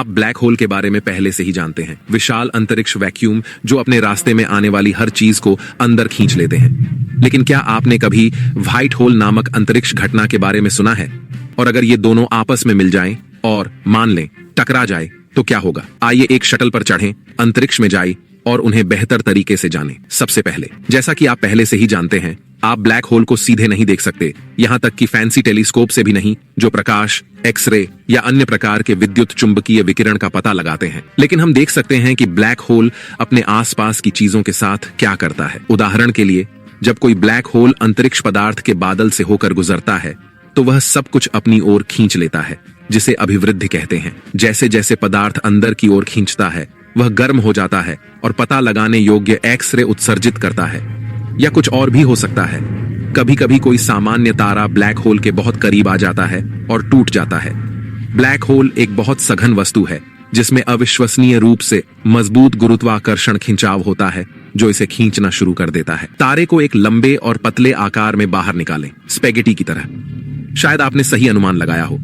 आप black hole के बारे में पहले से ही जानते हैं। विशाल अंतरिक्ष वैक्यूम जो अपने रास्ते में आने वाली हर चीज को अंदर खींच लेते हैं। लेकिन क्या आपने कभी व्हाइट होल नामक अंतरिक्ष घटना के बारे में सुना है? और अगर ये दोनों आपस में मिल जाएं और मान लें टकरा जाए तो क्या होगा? आइए एक शटल पर चढ़ें, अंतरिक्ष में जाएं और उन्हें बेहतर तरीके से जानें। सबसे पहले, जैसा कि आप पहले से ही जानते हैं, आप ब्लैक होल को सीधे नहीं देख सकते, यहां तक कि फैंसी टेलीस्कोप से भी नहीं, जो प्रकाश, एक्सरे या अन्य प्रकार के विद्युत चुंबकीय विकिरण का पता लगाते हैं। लेकिन हम देख सकते हैं कि ब्लैक होल अपने आसपास की चीजों के साथ क्या करता है। उदाहरण के लिए, जब कोई ब्लैक होल अंतरिक्ष पदार्थ के बादल से होकर गुजरता है तो वह सब कुछ अपनी ओर खींच लेता है, जिसे अभिवृद्धि कहते हैं। जैसे जैसे पदार्थ अंदर की ओर खींचता है, वह गर्म हो जाता है और पता लगाने योग्य एक्स-रे उत्सर्जित करता है। या कुछ और भी हो सकता है। कभी कभी कोई सामान्य तारा ब्लैक होल के बहुत करीब आ जाता है और टूट जाता है। ब्लैक होल एक बहुत सघन वस्तु है जिसमें अविश्वसनीय रूप से मजबूत गुरुत्वाकर्षण खिंचाव होता है जो इसे खींचना शुरू कर देता है। तारे को एक लंबे और पतले आकार में बाहर निकालें, स्पेगेटी की तरह। शायद आपने सही अनुमान लगाया हो,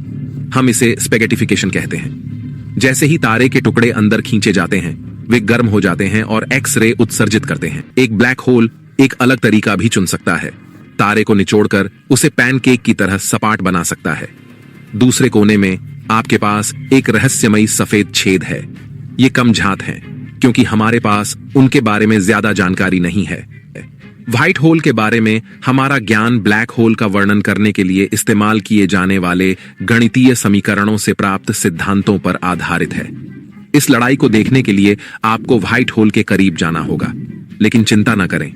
हम इसे स्पेगेटिफिकेशन कहते हैं। जैसे ही तारे के टुकड़े अंदर खींचे जाते हैं, वे गर्म हो जाते हैं और एक्स-रे उत्सर्जित करते हैं। एक ब्लैक होल एक अलग तरीका भी चुन सकता है, तारे को निचोड़कर उसे पैनकेक की तरह सपाट बना सकता है। दूसरे कोने में आपके पास एक रहस्यमयी सफेद छेद है। ये कम झात हैं क्योंकि हमारे पास उनके बारे में ज्यादा जानकारी नहीं है। व्हाइट होल के बारे में हमारा ज्ञान ब्लैक होल का वर्णन करने के लिए इस्तेमाल किए जाने वाले गणितीय समीकरणों से प्राप्त सिद्धांतों पर आधारित है। इस लड़ाई को देखने के लिए आपको व्हाइट होल के करीब जाना होगा, लेकिन चिंता न करें,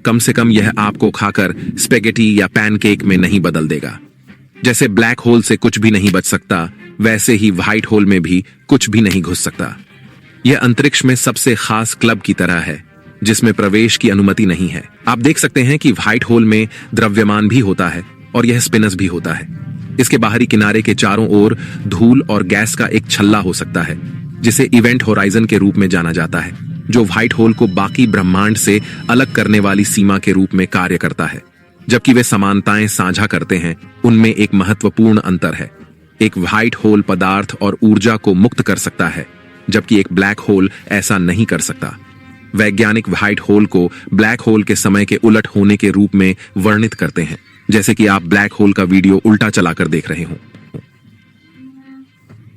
कम से कम यह आपको खाकर स्पेगेटी या पैनकेक में नहीं बदल देगा। जैसे ब्लैक होल से कुछ भी नहीं बच सकता, वैसे ही व्हाइट होल में भी कुछ भी नहीं घुस सकता। यह अंतरिक्ष में सबसे खास क्लब की तरह है जिसमें प्रवेश की अनुमति नहीं है। आप देख सकते हैं कि व्हाइट होल में द्रव्यमान भी होता है और यह स्पिनस भी होता है। इसके बाहरी किनारे के चारों ओर धूल और गैस का एक छल्ला हो सकता है जिसे इवेंट होराइजन के रूप में जाना जाता है, जो व्हाइट होल को बाकी ब्रह्मांड से अलग करने वाली सीमा के रूप में कार्य करता है। जबकि वे समानताएं साझा करते हैं, उनमें एक महत्वपूर्ण अंतर है। एक व्हाइट होल पदार्थ और ऊर्जा को मुक्त कर सकता है, जबकि एक ब्लैक होल ऐसा नहीं कर सकता। वैज्ञानिक व्हाइट होल को ब्लैक होल के समय के उलट होने के रूप में वर्णित करते हैं, जैसे कि आप ब्लैक होल का वीडियो उल्टा चलाकर देख रहे हो।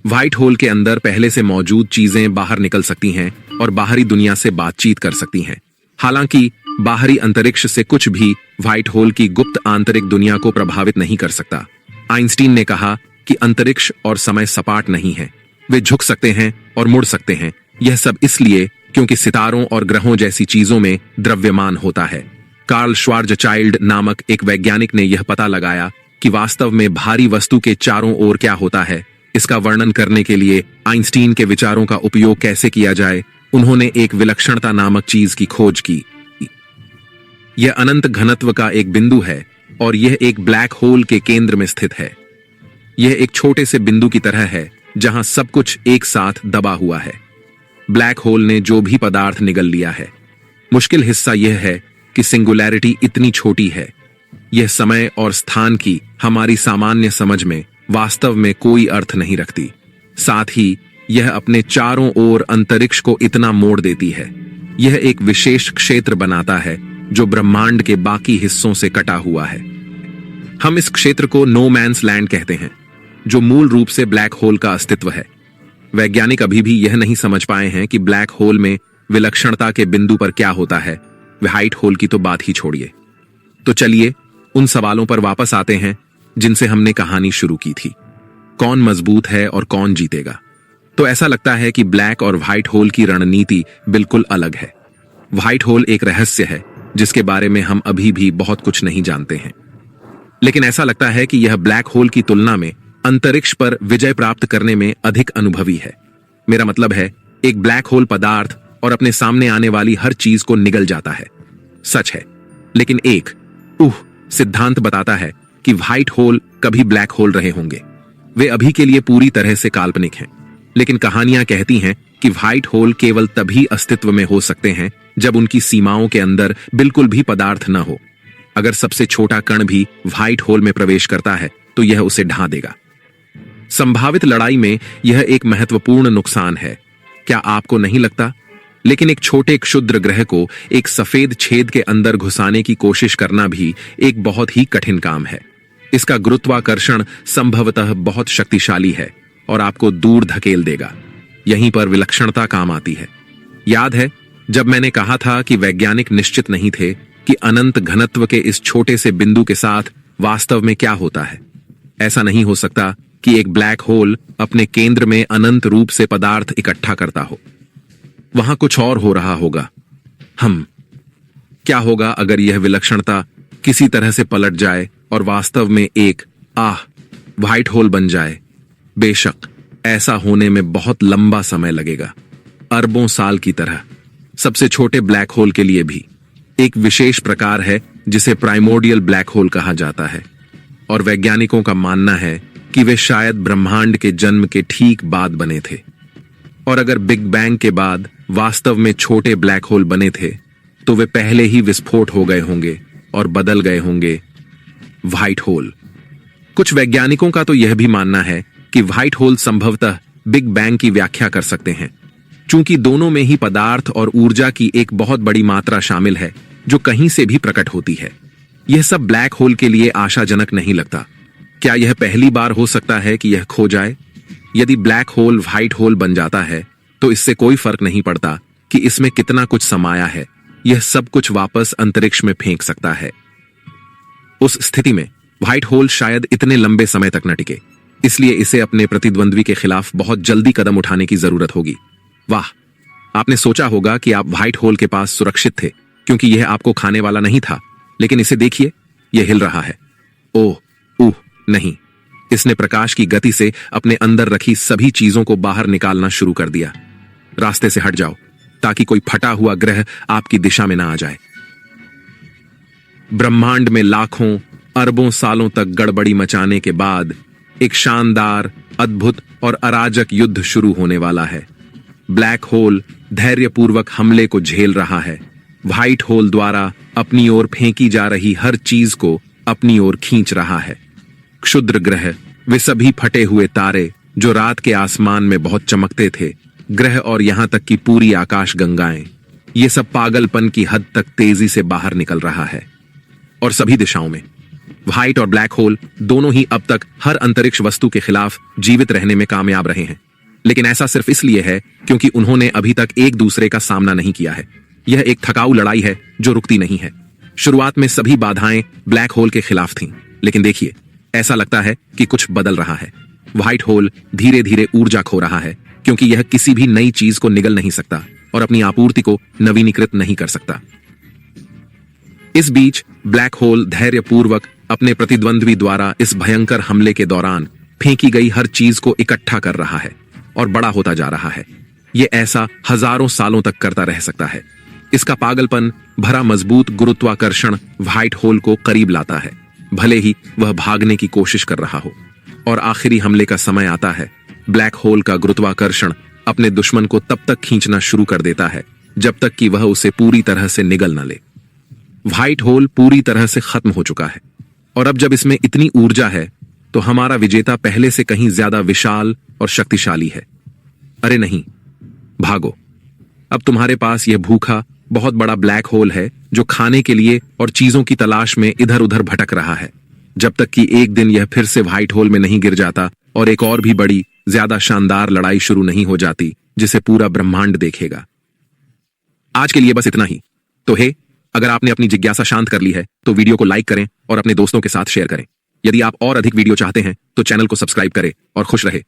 व्हाइट होल के अंदर पहले से मौजूद चीजें बाहर निकल सकती हैं और बाहरी दुनिया से बातचीत कर सकती हैं। हालांकि बाहरी अंतरिक्ष से कुछ भी व्हाइट होल की गुप्त आंतरिक दुनिया को प्रभावित नहीं कर सकता। आइंस्टीन ने कहा कि अंतरिक्ष और समय सपाट नहीं है, वे झुक सकते हैं और मुड़ सकते हैं। यह सब इसलिए क्योंकि सितारों और ग्रहों जैसी चीजों में द्रव्यमान होता है। कार्ल श्वार्ज़चाइल्ड नामक एक वैज्ञानिक ने यह पता लगाया कि वास्तव में भारी वस्तु के चारों ओर क्या होता है। इसका वर्णन करने के लिए आइंस्टीन के विचारों का उपयोग कैसे किया जाए, उन्होंने एक विलक्षणता नामक चीज की खोज की। यह अनंत घनत्व का एक बिंदु है और यह एक ब्लैक होल के केंद्र में स्थित है। यह एक छोटे से बिंदु की तरह है जहां सब कुछ एक साथ दबा हुआ है। ब्लैक होल ने जो भी पदार्थ निगल लिया है। मुश्किल हिस्सा यह है कि सिंगुलैरिटी इतनी छोटी है, यह समय और स्थान की हमारी सामान्य समझ में वास्तव में कोई अर्थ नहीं रखती। साथ ही यह अपने चारों ओर अंतरिक्ष को इतना मोड़ देती है। यह एक विशेष क्षेत्र बनाता है जो ब्रह्मांड के बाकी हिस्सों से कटा हुआ है। हम इस क्षेत्र को नो मैन्स लैंड कहते हैं, जो मूल रूप से ब्लैक होल का अस्तित्व है। वैज्ञानिक अभी भी यह नहीं समझ पाए हैं कि ब्लैक होल में विलक्षणता के बिंदु पर क्या होता है। व्हाइट होल की तो बात ही छोड़िए। तो चलिए उन सवालों पर वापस आते हैं जिनसे हमने कहानी शुरू की थी। कौन मजबूत है और कौन जीतेगा? तो ऐसा लगता है कि ब्लैक और व्हाइट होल की रणनीति बिल्कुल अलग है। व्हाइट होल एक रहस्य है जिसके बारे में हम अभी भी बहुत कुछ नहीं जानते हैं, लेकिन ऐसा लगता है कि यह ब्लैक होल की तुलना में अंतरिक्ष पर विजय प्राप्त करने में अधिक अनुभवी है। मेरा मतलब है, एक ब्लैक होल पदार्थ और अपने सामने आने वाली हर चीज को निगल जाता है। सच है, लेकिन एक सिद्धांत बताता है कि व्हाइट होल कभी ब्लैक होल रहे होंगे। वे अभी के लिए पूरी तरह से काल्पनिक हैं, लेकिन कहानियां कहती हैं कि व्हाइट होल केवल तभी अस्तित्व में हो सकते हैं जब उनकी सीमाओं के अंदर बिल्कुल भी पदार्थ न हो। अगर सबसे छोटा कण भी व्हाइट होल में प्रवेश करता है तो यह उसे ढा देगा। संभावित लड़ाई में यह एक महत्वपूर्ण नुकसान है, क्या आपको नहीं लगता? लेकिन एक छोटे क्षुद्र ग्रह को एक सफेद छेद के अंदर घुसाने की कोशिश करना भी एक बहुत ही कठिन काम है। इसका गुरुत्वाकर्षण संभवतः बहुत शक्तिशाली है और आपको दूर धकेल देगा। यहीं पर विलक्षणता काम आती है। याद है जब मैंने कहा था कि वैज्ञानिक निश्चित नहीं थे कि अनंत घनत्व के इस छोटे से बिंदु के साथ वास्तव में क्या होता है? ऐसा नहीं हो सकता कि एक ब्लैक होल अपने केंद्र में अनंत रूप से पदार्थ इकट्ठा करता हो। वहां कुछ और हो रहा होगा। क्या होगा अगर यह विलक्षणता किसी तरह से पलट जाए और वास्तव में एक व्हाइट होल बन जाए? बेशक ऐसा होने में बहुत लंबा समय लगेगा, अरबों साल की तरह। सबसे छोटे ब्लैक होल के लिए भी एक विशेष प्रकार है जिसे प्राइमोर्डियल ब्लैक होल कहा जाता है, और वैज्ञानिकों का मानना है कि वे शायद ब्रह्मांड के जन्म के ठीक बाद बने थे। और अगर बिग बैंग के बाद वास्तव में छोटे ब्लैक होल बने थे तो वे पहले ही विस्फोट हो गए होंगे और बदल गए होंगे व्हाइट होल। कुछ वैज्ञानिकों का तो यह भी मानना है कि व्हाइट होल संभवतः बिग बैंग की व्याख्या कर सकते हैं, चूंकि दोनों में ही पदार्थ और ऊर्जा की एक बहुत बड़ी मात्रा शामिल है जो कहीं से भी प्रकट होती है। यह सब ब्लैक होल के लिए आशाजनक नहीं लगता। क्या यह पहली बार हो सकता है कि यह खो जाए? यदि ब्लैक होल व्हाइट होल बन जाता है तो इससे कोई फर्क नहीं पड़ता कि इसमें कितना कुछ समाया है, यह सब कुछ वापस अंतरिक्ष में फेंक सकता है। उस स्थिति में व्हाइट होल शायद इतने लंबे समय तक न टिके, इसलिए इसे अपने प्रतिद्वंद्वी के खिलाफ बहुत जल्दी कदम उठाने की जरूरत होगी। वाह, आपने सोचा होगा कि आप व्हाइट होल के पास सुरक्षित थे क्योंकि यह आपको खाने वाला नहीं था, लेकिन इसे देखिए, यह हिल रहा है। नहीं, इसने प्रकाश की गति से अपने अंदर रखी सभी चीजों को बाहर निकालना शुरू कर दिया। रास्ते से हट जाओ ताकि कोई फटा हुआ ग्रह आपकी दिशा में ना आ जाए। ब्रह्मांड में लाखों अरबों सालों तक गड़बड़ी मचाने के बाद एक शानदार, अद्भुत और अराजक युद्ध शुरू होने वाला है। ब्लैक होल धैर्यपूर्वक हमले को झेल रहा है, व्हाइट होल द्वारा अपनी ओर फेंकी जा रही हर चीज को अपनी ओर खींच रहा है। क्षुद्र ग्रह, वे सभी फटे हुए तारे जो रात के आसमान में बहुत चमकते थे, ग्रह और यहां तक कि पूरी आकाश गंगाएं, ये सब पागलपन की हद तक तेजी से बाहर निकल रहा है। और सभी दिशाओं में व्हाइट और ब्लैक होल दोनों ही अब तक हर अंतरिक्ष वस्तु के खिलाफ जीवित रहने में कामयाब रहे हैं, लेकिन ऐसा सिर्फ इसलिए है क्योंकि उन्होंने अभी तक एक दूसरे का सामना नहीं किया है। यह एक थकाऊ लड़ाई है जो रुकती नहीं है। शुरुआत में सभी बाधाएं ब्लैक होल के खिलाफ थीं, लेकिन देखिए, ऐसा लगता है कि कुछ बदल रहा है। व्हाइट होल धीरे धीरे ऊर्जा खो रहा है क्योंकि यह किसी भी नई चीज को निगल नहीं सकता और अपनी आपूर्ति को नवीनीकृत नहीं कर सकता। इस बीच ब्लैक होल धैर्यपूर्वक अपने प्रतिद्वंद्वी द्वारा इस भयंकर हमले के दौरान फेंकी गई हर चीज को इकट्ठा कर रहा है और बड़ा होता जा रहा है। यह ऐसा हजारों सालों तक करता रह सकता है। इसका पागलपन भरा मजबूत गुरुत्वाकर्षण व्हाइट होल को करीब लाता है, भले ही वह भागने की कोशिश कर रहा हो। और आखिरी हमले का समय आता है। ब्लैक होल का गुरुत्वाकर्षण अपने दुश्मन को तब तक खींचना शुरू कर देता है जब तक कि वह उसे पूरी तरह से निगल न ले। व्हाइट होल पूरी तरह से खत्म हो चुका है, और अब जब इसमें इतनी ऊर्जा है तो हमारा विजेता पहले से कहीं ज्यादा विशाल और शक्तिशाली है। अरे नहीं, भागो। अब तुम्हारे पास यह भूखा बहुत बड़ा ब्लैक होल है जो खाने के लिए और चीजों की तलाश में इधर उधर भटक रहा है, जब तक कि एक दिन यह फिर से व्हाइट होल में नहीं गिर जाता और एक और भी बड़ी, ज्यादा शानदार लड़ाई शुरू नहीं हो जाती जिसे पूरा ब्रह्मांड देखेगा। आज के लिए बस इतना ही। तो अगर आपने अपनी जिज्ञासा शांत कर ली है तो वीडियो को लाइक करें और अपने दोस्तों के साथ शेयर करें। यदि आप और अधिक वीडियो चाहते हैं तो चैनल को सब्सक्राइब करें और खुश रहे।